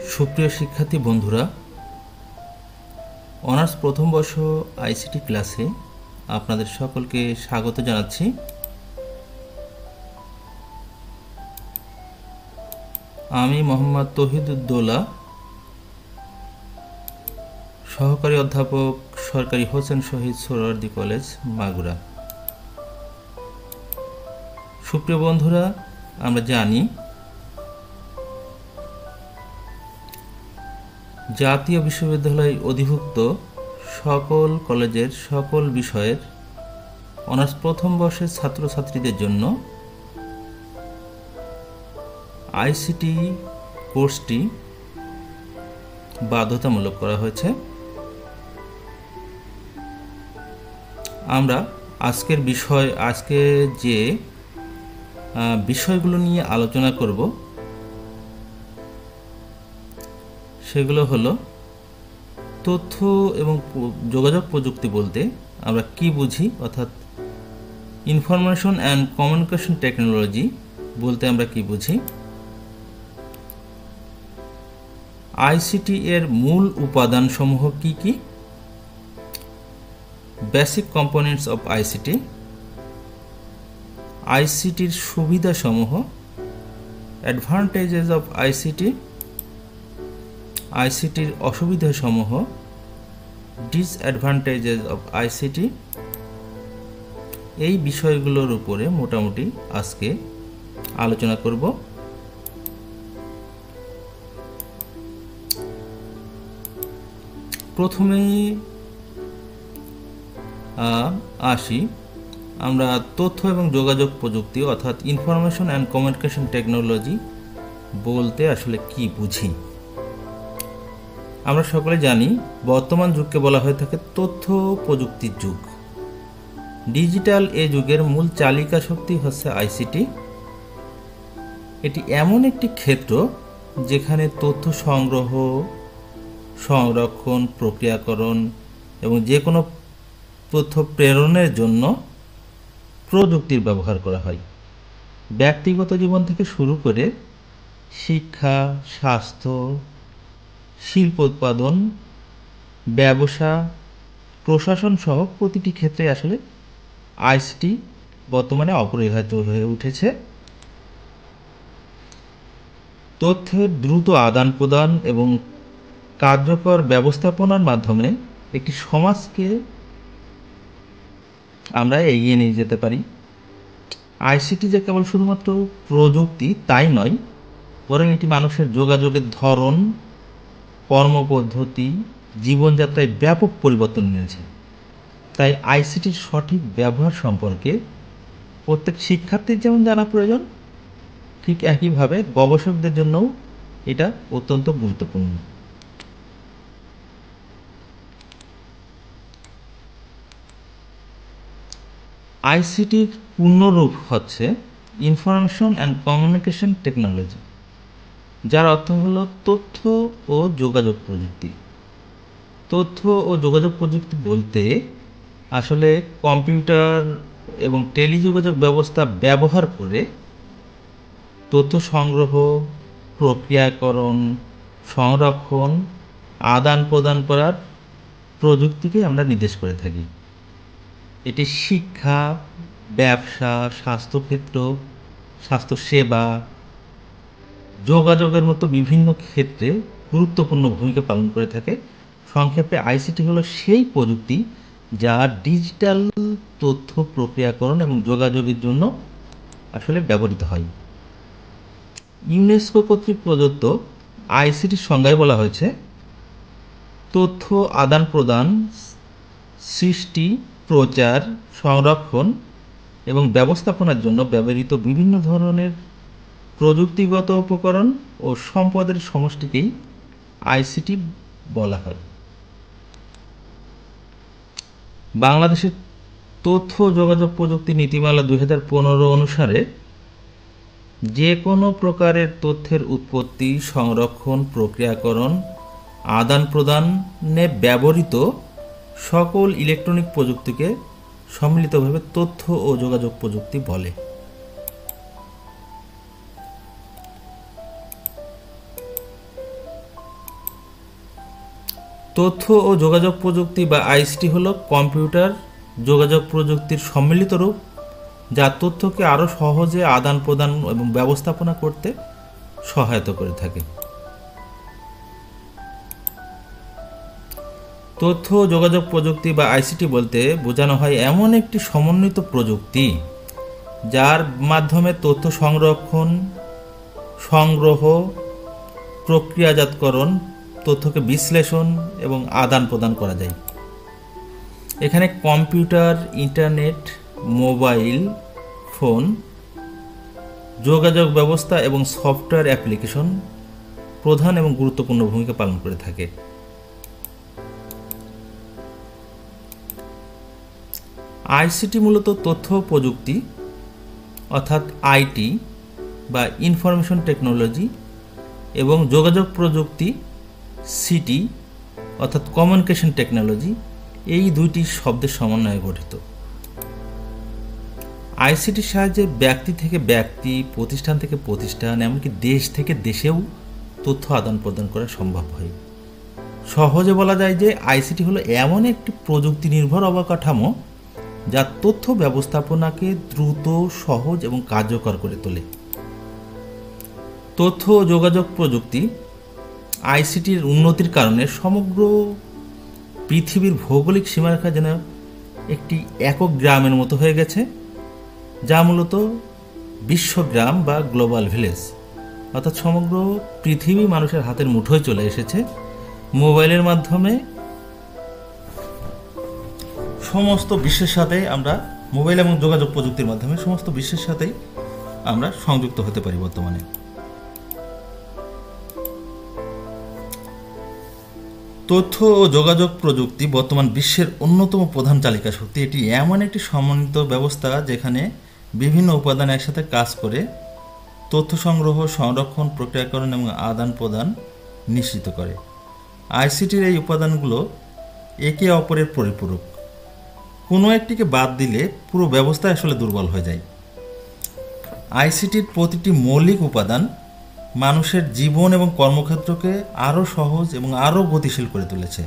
সুপ্রিয় শিক্ষার্থী বন্ধুরা, অনার্স প্রথম বর্ষ আইসিটি ক্লাসে আপনাদের সকলকে স্বাগত জানাচ্ছি। আমি মোহাম্মদ তৌহিদুদ্দৌলা, সহকারী অধ্যাপক, সরকারি হোসেন শহীদ সোহরাওয়ার্দী কলেজ, মাগুরা। সুপ্রিয় বন্ধুরা, আমরা জানি জাতীয় বিশ্ববিদ্যালয় অধিভুক্ত সকল কলেজের সকল বিষয়ের অনার্স প্রথম বর্ষের ছাত্রছাত্রীদের জন্য আইসিটি কোর্সটি বাধ্যতামূলক করা হয়েছে। আমরা আজকে যে বিষয়গুলো নিয়ে আলোচনা করব সেগুলো হলো তথ্য এবং যোগাযোগ প্রযুক্তি বলতে আমরা কি বুঝি, অর্থাৎ ইনফরমেশন অ্যান্ড কমিউনিকেশন টেকনোলজি বলতে আমরা কি বুঝি, আইসিটি এর মূল উপাদানসমূহ কি কি, বেসিক কম্পোনেন্টস অফ আইসিটি, আইসিটির সুবিধাসমূহ, অ্যাডভান্টেজেস অফ আইসিটি, আইসিটির অসুবিধাসমূহ, ডিসঅ্যাডভান্টেজেস অফ আইসিটি, এই বিষয়গুলোর উপরে মোটামুটি আজকে আলোচনা করব। প্রথমেই আসি আমরা তথ্য এবং যোগাযোগ প্রযুক্তি অর্থাৎ ইনফরমেশন অ্যান্ড কমিউনিকেশন টেকনোলজি বলতে আসলে কি বুঝি। আমরা সকলে জানি বর্তমান যুগকে বলা হয়ে থাকে তথ্য প্রযুক্তির যুগ। ডিজিটাল এই যুগের মূল চালিকা শক্তি হচ্ছে আইসিটি। এটি এমন একটি ক্ষেত্র যেখানে তথ্য সংগ্রহ, সংরক্ষণ, প্রক্রিয়াকরণ এবং যে কোনো তথ্য প্রেরণের জন্য প্রযুক্তির ব্যবহার করা হয়। ব্যক্তিগত জীবন থেকে শুরু করে শিক্ষা, স্বাস্থ্য, শিল্প উৎপাদন, ব্যবসা, প্রশাসন সহ প্রতিটি ক্ষেত্রে আসলে আইসিটি বর্তমানে অপরিহার্য হয়ে উঠেছে। তথ্যের দ্রুত আদান প্রদান এবং কার্যকর ব্যবস্থাপনার মাধ্যমে একটি সমাজকে আমরা এগিয়ে নিয়ে যেতে পারি। আইসিটি যে কেবল শুধুমাত্র প্রযুক্তি তাই নয়, বরং এটি মানুষের যোগাযোগের ধরন, কর্মপদ্ধতি, জীবনযাত্রায় ব্যাপক পরিবর্তন এনেছে। তাই আইসিটির সঠিক ব্যবহার সম্পর্কে প্রত্যেক শিক্ষার্থীর যেমন জানা প্রয়োজন, ঠিক একইভাবে গবেষকদের জন্যও এটা অত্যন্ত গুরুত্বপূর্ণ। আইসিটির পূর্ণরূপ হচ্ছে ইনফরমেশন অ্যান্ড কমিউনিকেশন টেকনোলজি, যার অর্থ হলো তথ্য ও যোগাযোগ প্রযুক্তি। তথ্য ও যোগাযোগ প্রযুক্তি বলতে আসলে কম্পিউটার এবং টেলিযোগাযোগ ব্যবস্থা ব্যবহার করে তথ্য সংগ্রহ, প্রক্রিয়াকরণ, সংরক্ষণ, আদান প্রদান করার প্রযুক্তিকে আমরা নির্দেশ করে থাকি। এটি শিক্ষা, ব্যবসা, স্বাস্থ্যক্ষেত্র, স্বাস্থ্যসেবা, যোগাযোগের মতো বিভিন্ন ক্ষেত্রে গুরুত্বপূর্ণ ভূমিকা পালন করে থাকে। সংক্ষেপে আইসিটি হলো সেই প্রযুক্তি যা ডিজিটাল তথ্য প্রক্রিয়াকরণ এবং যোগাযোগের জন্য আসলে ব্যবহৃত হয়। ইউনেস্কো কর্তৃক প্রদত্ত আইসিটির সংজ্ঞায় বলা হয়েছে তথ্য আদান প্রদান, সৃষ্টি, প্রচার, সংরক্ষণ এবং ব্যবস্থাপনার জন্য ব্যবহৃত বিভিন্ন ধরনের প্রযুক্তিগত উপকরণ ও সম্পদের সমষ্টিকেই আইসিটি বলা হয়। বাংলাদেশের তথ্য যোগাযোগ প্রযুক্তি নীতিমালা 2015 অনুসারে যে কোনো প্রকারের তথ্যের উৎপত্তি, সংরক্ষণ, প্রক্রিয়াকরণ, আদান প্রদানে ব্যবহৃত সকল ইলেকট্রনিক প্রযুক্তিকে সম্মিলিতভাবে তথ্য ও যোগাযোগ প্রযুক্তি বলে। তথ্য ও যোগাযোগ প্রযুক্তি বা আইসিটি হলো কম্পিউটার যোগাযোগ প্রযুক্তির সম্মিলিত রূপ, যা তথ্যকে আরও সহজে আদান প্রদান এবং ব্যবস্থাপনা করতে সহায়তা করে থাকে। তথ্য ও যোগাযোগ প্রযুক্তি বা আইসিটি বলতে বোঝানো হয় এমন একটি সমন্বিত প্রযুক্তি যার মাধ্যমে তথ্য সংরক্ষণ, সংগ্রহ, প্রক্রিয়াজাতকরণ, তথ্যকে বিশ্লেষণ এবং আদান প্রদান করা যায়। এখানে কম্পিউটার, ইন্টারনেট, মোবাইল ফোন, যোগাযোগ ব্যবস্থা এবং সফটওয়্যার অ্যাপ্লিকেশন প্রধান এবং গুরুত্বপূর্ণ ভূমিকা পালন করে থাকে। আইসিটি মূলত তথ্য প্রযুক্তি অর্থাৎ আইটি বা ইনফরমেশন টেকনোলজি এবং যোগাযোগ প্রযুক্তি সিটি অর্থাৎ কমিউনিকেশন টেকনোলজি, এই দুইটি শব্দের সমন্বয়ে গঠিত। আইসিটির সাহায্যে ব্যক্তি থেকে ব্যক্তি, প্রতিষ্ঠান থেকে প্রতিষ্ঠান, এমনকি দেশ থেকে দেশেও তথ্য আদান প্রদান করা সম্ভব হয়। সহজে বলা যায় যে আইসিটি হলো এমন একটি প্রযুক্তি নির্ভর অবকাঠামো যা তথ্য ব্যবস্থাপনাকে দ্রুত, সহজ এবং কার্যকর করে তোলে। তথ্য ও যোগাযোগ প্রযুক্তি আইসিটির উন্নতির কারণে সমগ্র পৃথিবীর ভৌগোলিক সীমারেখা যেন একটি একক গ্রামের মতো হয়ে গেছে, যা মূলত বিশ্বগ্রাম বা গ্লোবাল ভিলেজ, অর্থাৎ সমগ্র পৃথিবী মানুষের হাতের মুঠোয় চলে এসেছে। মোবাইলের মাধ্যমে সমস্ত বিশ্বের সাথে আমরা, মোবাইল এবং যোগাযোগ প্রযুক্তির মাধ্যমে সমস্ত বিশ্বের সাথেই আমরা সংযুক্ত হতে পারি বর্তমানে। তথ্য ও যোগাযোগ প্রযুক্তি বর্তমান বিশ্বের অন্যতম প্রধান চালিকা শক্তি। এটি এমন একটি সমন্বিত ব্যবস্থা যেখানে বিভিন্ন উপাদান একসাথে কাজ করে তথ্য সংগ্রহ, সংরক্ষণ, প্রক্রিয়াকরণ এবং আদান প্রদান নিশ্চিত করে। আইসিটির এই উপাদানগুলো একে অপরের পরিপূরক। কোনো একটিকে বাদ দিলে পুরো ব্যবস্থা আসলে দুর্বল হয়ে যায়। আইসিটির প্রতিটি মৌলিক উপাদান মানুষের জীবন এবং কর্মক্ষেত্রকে আরও সহজ এবং আরও গতিশীল করে তুলেছে।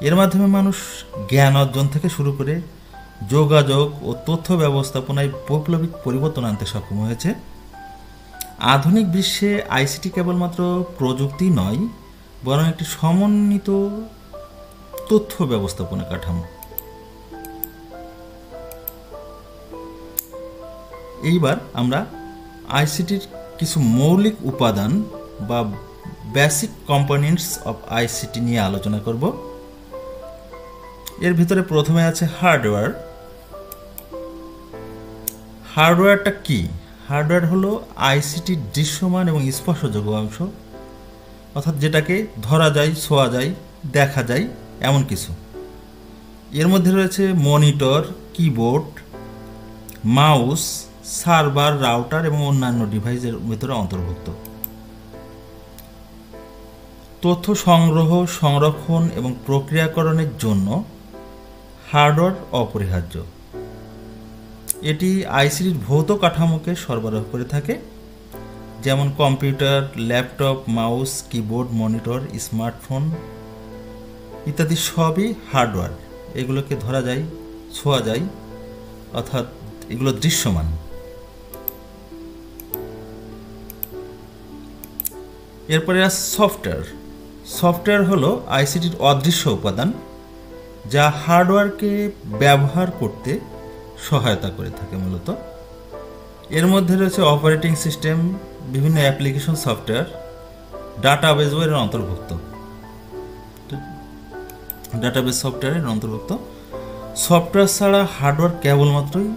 এর মাধ্যমে মানুষ জ্ঞান অর্জন থেকে শুরু করে যোগাযোগ ও তথ্য ব্যবস্থাপনায় বৈপ্লবিক পরিবর্তন আনতে সক্ষম হয়েছে। আধুনিক বিশ্বে আইসিটি কেবলমাত্র প্রযুক্তি নয়, বরং একটি সমন্বিত তথ্য ব্যবস্থাপনা কাঠামো। এইবার আমরা আইসিটির কিছু মৌলিক উপাদান বা বেসিক কম্পোনেন্টস অফ আইসিটি নিয়ে আলোচনা করব। এর ভিতরে প্রথমে আছে হার্ডওয়্যার। হার্ডওয়্যারটা কি? হার্ডওয়্যার হলো আইসিটির দৃশ্যমান এবং স্পর্শযোগ্য অংশ, অর্থাৎ যেটাকে ধরা যায়, ছোঁয়া যায়, দেখা যায় এমন কিছু। এর মধ্যে রয়েছে monitor, keyboard, mouse, server, router এবং অন্যান্য ডিভাইসের ভিতরে অন্তর্ভুক্ত। তথ্য সংগ্রহ, সংরক্ষণ এবং প্রক্রিয়াকরণের জন্য হার্ডওয়্যার অপরিহার্য। এটি আইসিটির ভৌত কাঠামোকে সরবরাহ করে থাকে, যেমন computer, laptop, mouse, keyboard, monitor, smartphone ইত্যাদি সবই হার্ডওয়্যার। এগুলোকে ধরা যায়, ছোঁয়া যায়, অর্থাৎ এগুলো দৃশ্যমান। এরপরে আছে সফটওয়্যার। সফটওয়্যার হলো আইসিটির অদৃশ্য উপাদান যা হার্ডওয়্যারকে ব্যবহার করতে সহায়তা করে থাকে মূলত। এর মধ্যে রয়েছে অপারেটিং সিস্টেম, বিভিন্ন অ্যাপ্লিকেশন সফটওয়্যার, ডাটাবেজও এর অন্তর্ভুক্ত। ডাটাবেজ সফটওয়্যারের অন্তর্ভুক্ত। সফটওয়্যার ছাড়া হার্ডওয়্যার কেবলমাত্রই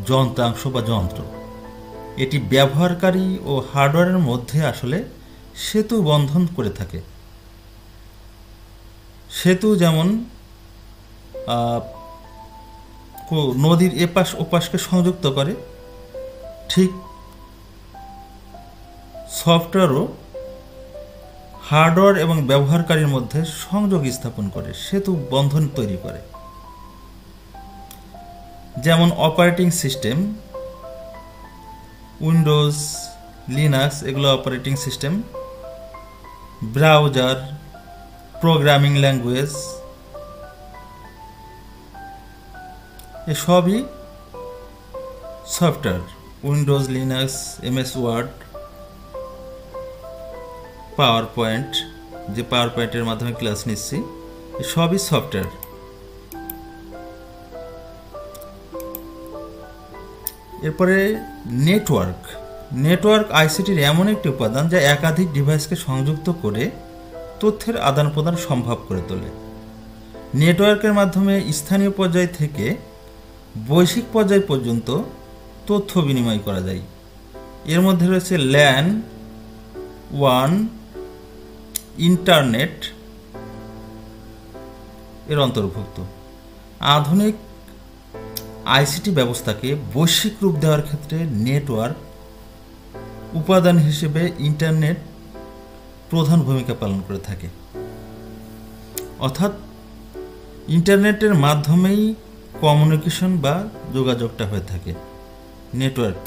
যন্ত্রাংশ বা যন্ত্র। এটি ব্যবহারকারী ও হার্ডওয়্যারের মধ্যে আসলে সেতু বন্ধন করে থাকে। সেতু যেমন নদীর এপাশ ওপাশকে সংযুক্ত করে, ঠিক সফটওয়্যারও হার্ডওয়্যার এবং ব্যবহারকারীর মধ্যে সংযোগ স্থাপন করে, সেতু বন্ধন তৈরি করে। যেমন অপারেটিং সিস্টেম, উইন্ডোজ, লিনাক্স এগুলো operating system, browser, programming language, এসবই software. Windows, Linux, MS Word, power point, যে পাওয়ার পয়েন্টের মাধ্যমে ক্লাস নিচ্ছি, সবই সফটওয়্যার। এরপরে নেটওয়ার্ক। নেটওয়ার্ক আইসিটির এমন একটি উপাদান যা একাধিক ডিভাইসকে সংযুক্ত করে তথ্যের আদান প্রদান সম্ভব করে তোলে। নেটওয়ার্কের মাধ্যমে স্থানীয় পর্যায় থেকে বৈশ্বিক পর্যায় পর্যন্ত তথ্য বিনিময় করা যায়। এর মধ্যে রয়েছে ল্যান, ওয়ান, ইন্টারনেট এর অন্তর্ভুক্ত। আধুনিক আইসিটি ব্যবস্থাকে বৈশ্বিক রূপ দেওয়ার ক্ষেত্রে নেটওয়ার্ক উপাদান হিসেবে ইন্টারনেট প্রধান ভূমিকা পালন করে থাকে। অর্থাৎ ইন্টারনেটের মাধ্যমেই কমিউনিকেশন বা যোগাযোগটা হয়ে থাকে, নেটওয়ার্ক।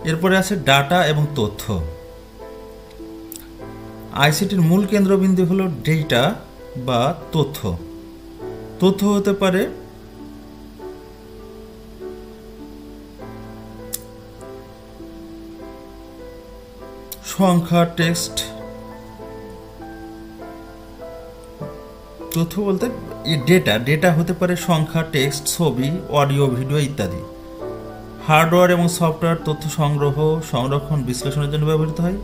এরপরে আছে ডাটা এবং তথ্য। আইসিটির মূল কেন্দ্রবিন্দু হলো ডেটা বা তথ্য। তথ্য হতে পারে সংখ্যা, টেক্সট। তথ্য বলতে ডেটা হতে পারে সংখ্যা, টেক্সট, ছবি, অডিও, ভিডিও ইত্যাদি। হার্ডওয়্যার এবং সফটওয়্যার তথ্য সংগ্রহ, সংরক্ষণ, বিশ্লেষণের জন্য ব্যবহৃত হয়।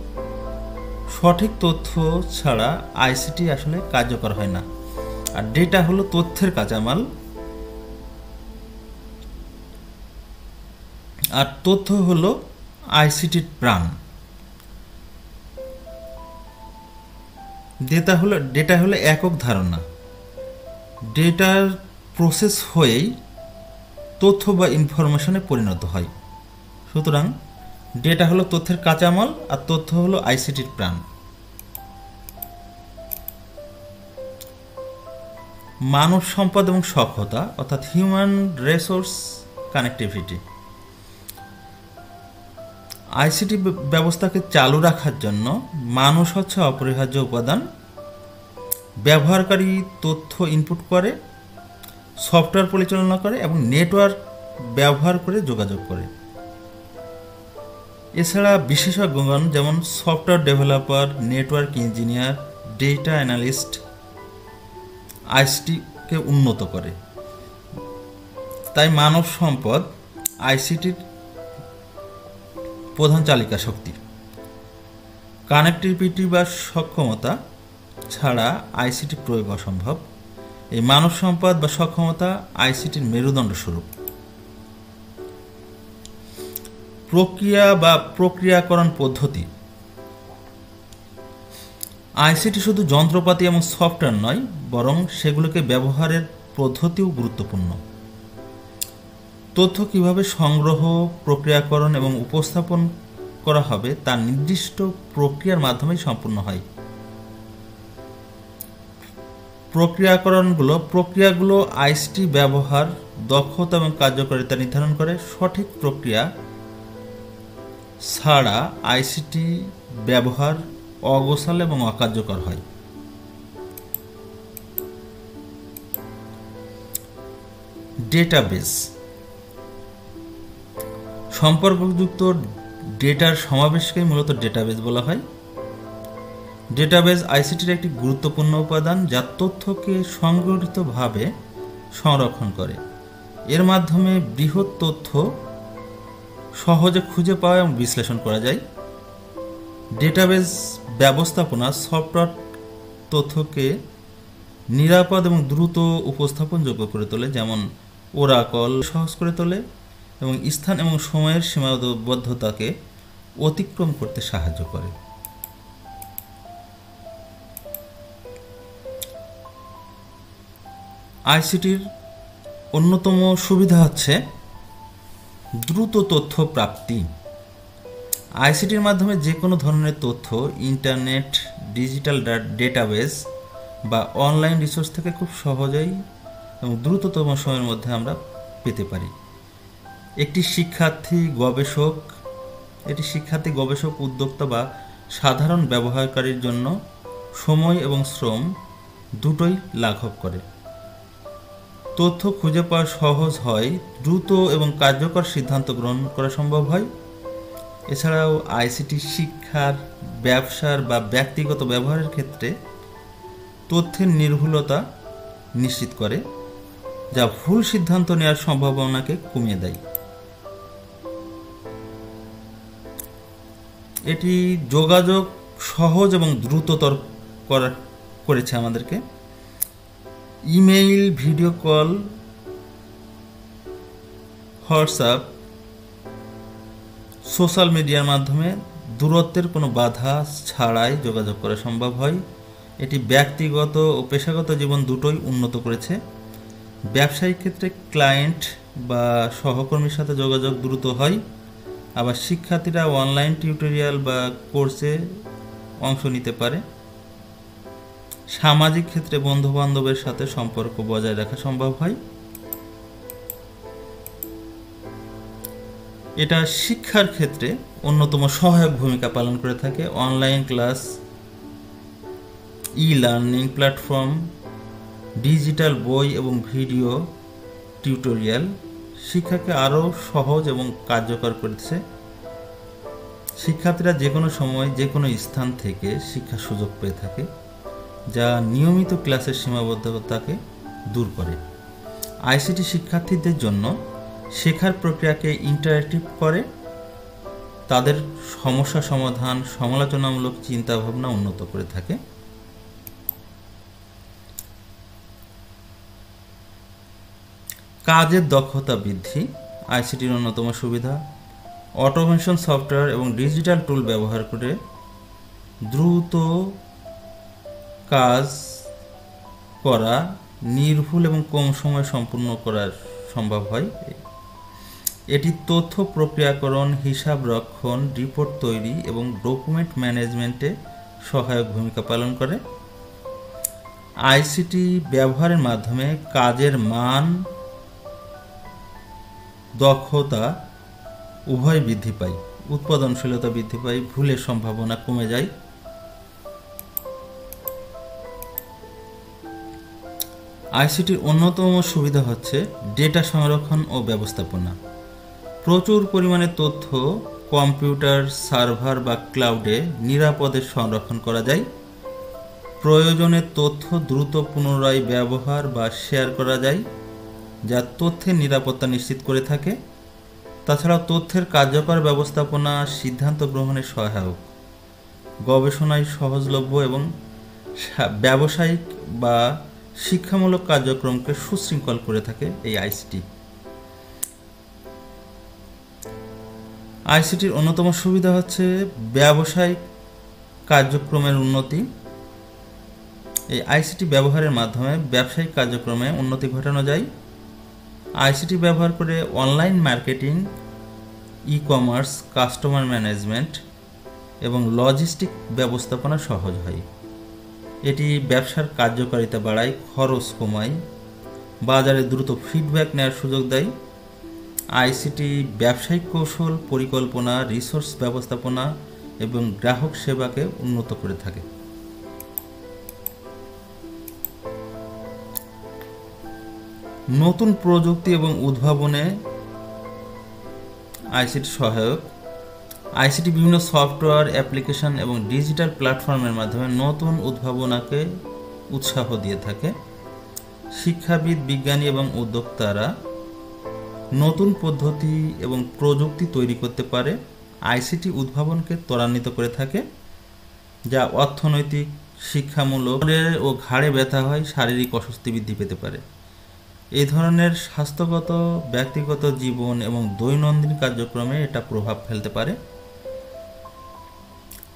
সঠিক তথ্য ছাড়া আইসিটি আসলে কার্যকর হয় না। আর ডেটা হলো তথ্যের কাঁচামাল, আর তথ্য হলো আইসিটির প্রাণ। ডেটা হলো একক ধারণা। ডেটার প্রসেস হয়েই তথ্য বা ইনফরমেশনে পরিণত হয়। সুতরাং ডেটা হলো তথ্যের কাঁচামাল আর তথ্য হলো আইসিটির প্রাণ। মানব সম্পদ এবং সক্ষমতা অর্থাৎ হিউম্যান রিসোর্স কানেক্টিভিটি। আইসিটি ব্যবস্থাকে চালু রাখার জন্য মানুষ হচ্ছে অপরিহার্য উপাদান। ব্যবহারকারী তথ্য ইনপুট করে, সফটওয়্যার পরিচালনা করে এবং নেটওয়ার্ক ব্যবহার করে যোগাযোগ করে। এছাড়া বিশেষজ্ঞগণ যেমন software developer, network engineer, data analyst আইসিটিকে উন্নত করে। তাই মানব সম্পদ আইসিটির প্রধান চালিকা শক্তি। কানেক্টিভিটি বা সক্ষমতা ছাড়া আইসিটি প্রয়োগ অসম্ভব। এই মানব সম্পদ বা সক্ষমতা আইসিটির মেরুদণ্ড স্বরূপ। প্রক্রিয়া বা প্রক্রিয়াকরণ পদ্ধতি। আইসিটি শুধু যন্ত্রপাতি এবং সফটওয়্যার নয়, বরং সেগুলোকে ব্যবহারের পদ্ধতিও গুরুত্বপূর্ণ। তথ্য কিভাবে সংগ্রহ, প্রক্রিয়াকরণ এবং উপস্থাপন করা হবে তা নির্দিষ্ট প্রক্রিয়ার মাধ্যমেই সম্পূর্ণ হয়। প্রক্রিয়াগুলো আইসিটি ব্যবহার, দক্ষতা এবং কার্যকারিতা নির্ধারণ করে। সঠিক প্রক্রিয়া ছাড়া আইসিটি ব্যবহার অগোছালো এবং অকার্যকর হয়। ডেটাবেস। সম্পর্কযুক্ত ডেটার সমাবেশকেই মূলত ডেটাবেস বলা হয়। ডেটাবেস আইসিটির একটি গুরুত্বপূর্ণ উপাদান যা তথ্যকে সংগঠিতভাবে সংরক্ষণ করে। এর মাধ্যমে বৃহৎ তথ্য সহজে খুঁজে পাওয়া এবং বিশ্লেষণ করা যায়। ডেটাবেস ব্যবস্থাপনা সফটওয়্যার তথ্যকে নিরাপদ এবং দ্রুত উপস্থাপনযোগ্য করে তোলে, যেমন ওরাকল সহজ করে তোলে এবং স্থান এবং সময়ের সীমাবদ্ধতাকে অতিক্রম করতে সাহায্য করে। আইসিটির অন্যতম সুবিধা হচ্ছে দ্রুত তথ্য প্রাপ্তি। আইসিটির মাধ্যমে যে কোনো ধরনের তথ্য ইন্টারনেট, ডিজিটাল ডেটাবেস বা অনলাইন রিসোর্স থেকে খুব সহজেই এবং দ্রুততম সময়ের মধ্যে আমরা পেতে পারি। এটি শিক্ষার্থী, গবেষক, উদ্যোক্তা বা সাধারণ ব্যবহারকারীর জন্য সময় এবং শ্রম দুটোই লাঘব করে। তথ্য খুঁজে পাওয়া সহজ হয়, দ্রুত এবং কার্যকর সিদ্ধান্ত গ্রহণ করা সম্ভব হয়। এছাড়াও আইসিটি শিক্ষার, ব্যবসার বা ব্যক্তিগত ব্যবহারের ক্ষেত্রে তথ্যের নির্ভুলতা নিশ্চিত করে, যা ভুল সিদ্ধান্ত নেওয়ার সম্ভাবনাকে কমিয়ে দেয়। এটি যোগাযোগ সহজ এবং দ্রুততর করেছে আমাদেরকে। Email, video call, WhatsApp, social মিডিয়ার মাধ্যমে দূরত্বের কোনো বাধা ছাড়াই যোগাযোগ করা সম্ভব হয়। এটি ব্যক্তিগত ও পেশাগত জীবন দুটোই উন্নত করেছে। ব্যবসায়িক ক্ষেত্রে ক্লায়েন্ট বা সহকর্মীর সাথে যোগাযোগ দ্রুত হয়, আবার শিক্ষার্থীরা অনলাইন টিউটোরিয়াল বা কোর্সে অংশ নিতে পারে। সামাজিক ক্ষেত্রে বন্ধুবান্ধবের সাথে সম্পর্ক বজায় রাখা সম্ভব হয়। এটা শিক্ষার ক্ষেত্রে অন্যতম সহায়ক ভূমিকা পালন করে থাকে। Online class, e-learning platform, digital বই এবং ভিডিও টিউটোরিয়াল শিক্ষাকে আরও সহজ এবং কার্যকর করেছে। শিক্ষার্থীরা যে কোনো সময় যে কোনো স্থান থেকে শিক্ষার সুযোগ পেয়ে থাকে, যা নিয়মিত ক্লাসের সীমাবদ্ধতাকে দূর করে। আইসিটি শিক্ষার্থীদের জন্য শেখার প্রক্রিয়াকে ইন্টারেক্টিভ করে, তাদের সমস্যা সমাধান, সমালোচনামূলক চিন্তাভাবনা উন্নত করে থাকে। কাজের দক্ষতা বৃদ্ধি আইসিটির অন্যতম সুবিধা। অটোমেশন সফটওয়্যার এবং ডিজিটাল টুল ব্যবহার করে দ্রুত কাজ করা, নির্ভুল এবং কম সময়ে সম্পূর্ণ করা সম্ভব হয়। এটি তথ্য প্রক্রিয়াকরণ, হিসাব রক্ষণ, রিপোর্ট তৈরি এবং ডকুমেন্ট ম্যানেজমেন্টে সহায়ক ভূমিকা পালন করে। আইসিটি ব্যবহারের মাধ্যমে কাজের মান, দক্ষতা উভয় বৃদ্ধি পায়, উৎপাদনশীলতা বৃদ্ধি পায়, ভুলের সম্ভাবনা কমে যায়। আইসিটির অন্যতম সুবিধা হচ্ছে ডেটা সংরক্ষণ ও ব্যবস্থাপনা। প্রচুর পরিমাণে তথ্য কম্পিউটার, সার্ভার বা ক্লাউডে নিরাপদে সংরক্ষণ করা যায়। প্রয়োজনে তথ্য দ্রুত পুনরায় ব্যবহার বা শেয়ার করা যায়, যা তথ্যের নিরাপত্তা নিশ্চিত করে থাকে। তাছাড়াও তথ্যের কার্যকর ব্যবস্থাপনা সিদ্ধান্ত গ্রহণে সহায়ক, গবেষণায় সহজলভ্য এবং ব্যবসায়িক বা শিক্ষামূলক কার্যক্রমকে সুশৃঙ্খল করে থাকে এই আইসিটি। আইসিটির অন্যতম সুবিধা হচ্ছে ব্যবসায়িক কার্যক্রমের উন্নতি। এই আইসিটি ব্যবহারের মাধ্যমে ব্যবসায়িক কার্যক্রমে উন্নতি ঘটানো যায়। আইসিটি ব্যবহার করে online marketing, e-commerce, customer management এবং লজিস্টিক ব্যবস্থাপনা সহজ হয়। এটি ব্যবসার কার্যকারিতা বাড়ায়, খরচ কমায়, বাজারে দ্রুত ফিডব্যাক নেওয়ার সুযোগ দেয়। আইসিটি ব্যবসায়িক কৌশল, পরিকল্পনা, রিসোর্স ব্যবস্থাপনা এবং গ্রাহক সেবাকে উন্নত করে থাকে। নতুন প্রযুক্তি এবং উদ্ভাবনে আইসিটি সহায়ক। আইসিটি বিভিন্ন সফটওয়্যার, অ্যাপ্লিকেশন এবং ডিজিটাল প্ল্যাটফর্মের মাধ্যমে নতুন উদ্ভাবনাকে উৎসাহ দিয়ে থাকে। শিক্ষাবিদ, বিজ্ঞানী এবং উদ্যোক্তারা নতুন পদ্ধতি এবং প্রযুক্তি তৈরি করতে পারে। আইসিটি উদ্ভাবনকে ত্বরান্বিত করে থাকে, যা অর্থনৈতিক, শিক্ষামূলক ও ঘাড়ে ব্যথা হয়, শারীরিক অস্বস্তি বৃদ্ধি পেতে পারে। এই ধরনের স্বাস্থ্যগত, ব্যক্তিগত জীবন এবং দৈনন্দিন কার্যক্রমে এটা প্রভাব ফেলতে পারে।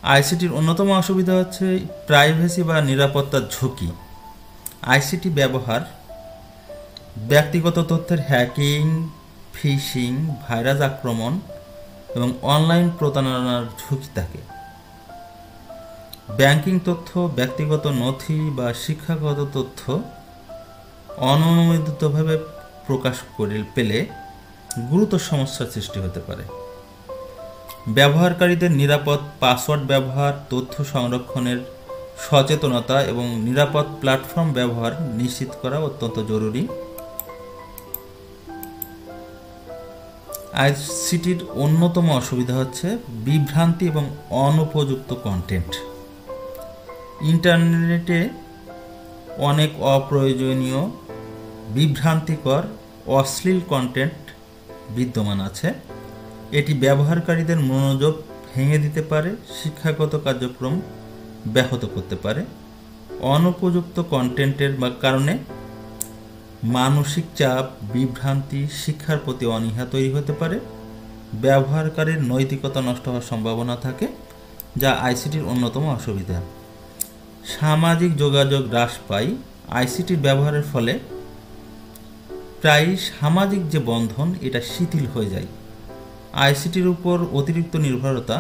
আইসিটির অন্যতম অসুবিধা হচ্ছে প্রাইভেসি বা নিরাপত্তার ঝুঁকি। আইসিটি ব্যবহার ব্যক্তিগত তথ্যের হ্যাকিং, ফিশিং, ভাইরাস আক্রমণ এবং অনলাইন প্রতারণার ঝুঁকি থাকে। ব্যাংকিং তথ্য, ব্যক্তিগত নথি বা শিক্ষাগত তথ্য অননুমোদিতভাবে প্রকাশ করে পেলে গুরুতর সমস্যার সৃষ্টি হতে পারে। ব্যবহারকারীদের নিরাপদ পাসওয়ার্ড ব্যবহার, তথ্য সংরক্ষণের সচেতনতা এবং নিরাপদ প্ল্যাটফর্ম ব্যবহার নিশ্চিত করা অত্যন্ত জরুরি। আইসিটির অন্যতম অসুবিধা হচ্ছে বিভ্রান্তি এবং অনুপযুক্ত কন্টেন্ট। ইন্টারনেটে অনেক অপ্রয়োজনীয়, বিভ্রান্তিকর, অশ্লীল কন্টেন্ট বিদ্যমান আছে। এটি ব্যবহারকারীদের মনোযোগ ভেঙে দিতে পারে, শিক্ষাগত কার্যক্রম ব্যাহত করতে পারে। অনুপযুক্ত কন্টেন্টের কারণে মানসিক চাপ, বিভ্রান্তি, শিক্ষার প্রতি অনীহা তৈরি হতে পারে। ব্যবহারকারীর নৈতিকতা নষ্ট হওয়ার সম্ভাবনা থাকে, যা আইসিটির অন্যতম অসুবিধা। সামাজিক যোগাযোগ হ্রাস পায়। আইসিটির ব্যবহারের ফলে প্রায় সামাজিক যে বন্ধন এটা শিথিল হয়ে যায়। আইসিটির উপর অতিরিক্ত নির্ভরতা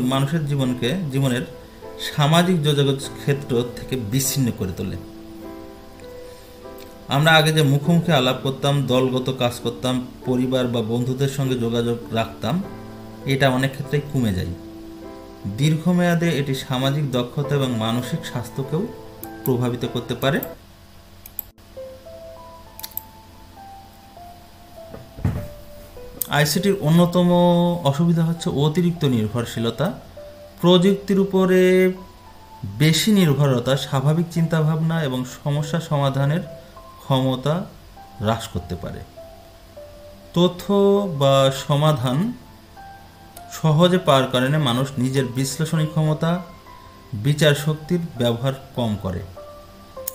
মানুষের জীবনের সামাজিক যোগাযোগ ক্ষেত্র থেকে বিচ্ছিন্ন করে তোলে। আমরা আগে যে মুখোমুখি আলাপ করতাম, দলগত কাজ করতাম, পরিবার বা বন্ধুদের সঙ্গে যোগাযোগ রাখতাম, এটা অনেক ক্ষেত্রেই কমে যায়। দীর্ঘমেয়াদে এটি সামাজিক দক্ষতা এবং মানসিক স্বাস্থ্যকেও প্রভাবিত করতে পারে। আইসিটির অন্যতম অসুবিধা হচ্ছে অতিরিক্ত নির্ভরশীলতা। প্রযুক্তির উপরে বেশি নির্ভরতা স্বাভাবিক চিন্তাভাবনা এবং সমস্যা সমাধানের ক্ষমতা হ্রাস করতে পারে। তথ্য বা সমাধান সহজে পাওয়ার কারণে মানুষ নিজের বিশ্লেষণী ক্ষমতা, বিচার শক্তির ব্যবহার কম করে।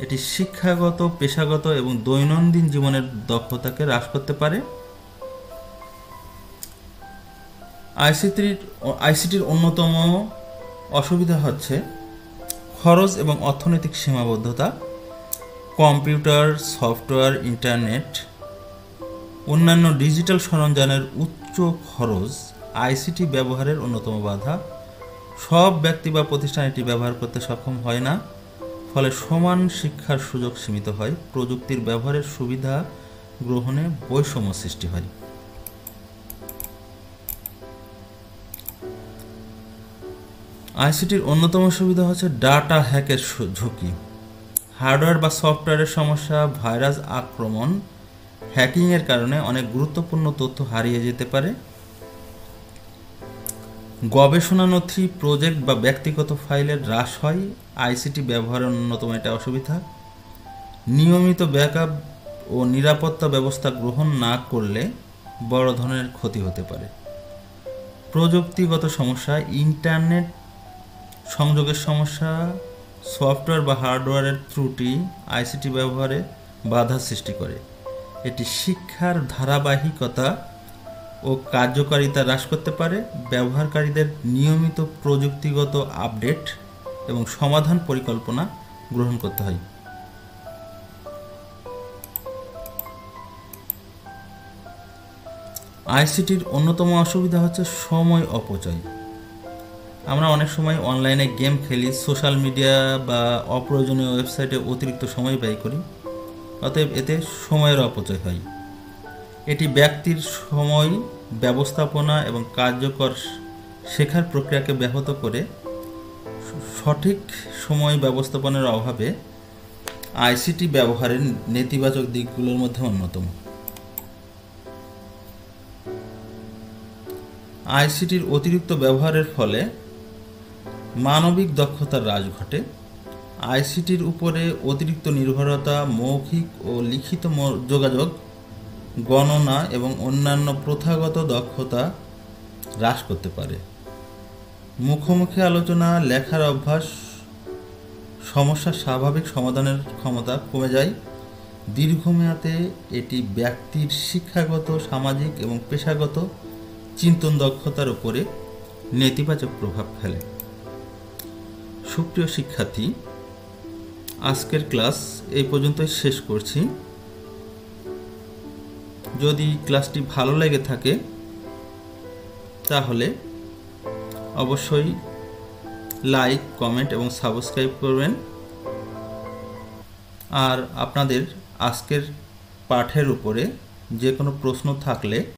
এটি শিক্ষাগত, পেশাগত এবং দৈনন্দিন জীবনের দক্ষতাকে হ্রাস করতে পারে। আইসিটির অন্যতম অসুবিধা হচ্ছে খরচ এবং অর্থনৈতিক সীমাবদ্ধতা। কম্পিউটার, সফটওয়্যার, ইন্টারনেট, অন্যান্য ডিজিটাল সরঞ্জামের উচ্চ খরচ আইসিটি ব্যবহারের অন্যতম বাধা। সব ব্যক্তি বা প্রতিষ্ঠান এটি ব্যবহার করতে সক্ষম হয় না, ফলে সমান শিক্ষার সুযোগ সীমিত হয়। প্রযুক্তির ব্যবহারের সুবিধা গ্রহণে বৈষম্য সৃষ্টি হয়। আইসিটির অন্যতম সুবিধা হচ্ছে ডাটা হ্যাকের ঝুঁকি। হার্ডওয়্যার বা সফটওয়্যারের সমস্যা, ভাইরাস আক্রমণ, হ্যাকিংয়ের কারণে অনেক গুরুত্বপূর্ণ তথ্য হারিয়ে যেতে পারে। গবেষণা নথি, প্রজেক্ট বা ব্যক্তিগত ফাইলের হ্রাস হয়। আইসিটি ব্যবহারের অন্যতম এটা অসুবিধা। নিয়মিত ব্যাকআপ ও নিরাপত্তা ব্যবস্থা গ্রহণ না করলে বড় ধরনের ক্ষতি হতে পারে। প্রযুক্তিগত সমস্যা, ইন্টারনেট সংযোগের সমস্যা, সফটওয়্যার বা হার্ডওয়্যারের ত্রুটি আইসিটি ব্যবহারে বাধা সৃষ্টি করে। এটি শিক্ষার ধারাবাহিকতা ও কার্যকারিতা হ্রাস করতে পারে। ব্যবহারকারীদের নিয়মিত প্রযুক্তিগত আপডেট এবং সমাধান পরিকল্পনা গ্রহণ করতে হয়। আইসিটির অন্যতম অসুবিধা হচ্ছে সময় অপচয়। আমরা অনেক সময় অনলাইনে গেম খেলি, সোশ্যাল মিডিয়া বা অপ্রয়োজনীয় ওয়েবসাইটে অতিরিক্ত সময় ব্যয় করি, অতএব এতে সময়ের অপচয় হয়। এটি ব্যক্তির সময় ব্যবস্থাপনা এবং কার্যকর শেখার প্রক্রিয়াকে ব্যাহত করে। সঠিক সময় ব্যবস্থাপনার অভাবে আইসিটি ব্যবহারের নেতিবাচক দিকগুলোর মধ্যে অন্যতম। আইসিটির অতিরিক্ত ব্যবহারের ফলে মানবিক দক্ষতার হ্রাস ঘটে। আইসিটির উপরে অতিরিক্ত নির্ভরতা মৌখিক ও লিখিত যোগাযোগ, গণনা এবং অন্যান্য প্রথাগত দক্ষতা হ্রাস করতে পারে। মুখোমুখি আলোচনা, লেখার অভ্যাস, সমস্যার স্বাভাবিক সমাধানের ক্ষমতা কমে যায়। দীর্ঘমেয়াদে এটি ব্যক্তির শিক্ষাগত, সামাজিক এবং পেশাগত চিন্তন দক্ষতার উপরে নেতিবাচক প্রভাব ফেলে। সুপ্রিয় শিক্ষার্থী, আজকের ক্লাস এই পর্যন্তই শেষ করছি। যদি ক্লাসটি ভালো লেগে থাকে তাহলে অবশ্যই লাইক, কমেন্ট এবং সাবস্ক্রাইব করবেন। আর আপনাদের আজকের পাঠের উপরে যে কোনো প্রশ্ন থাকলে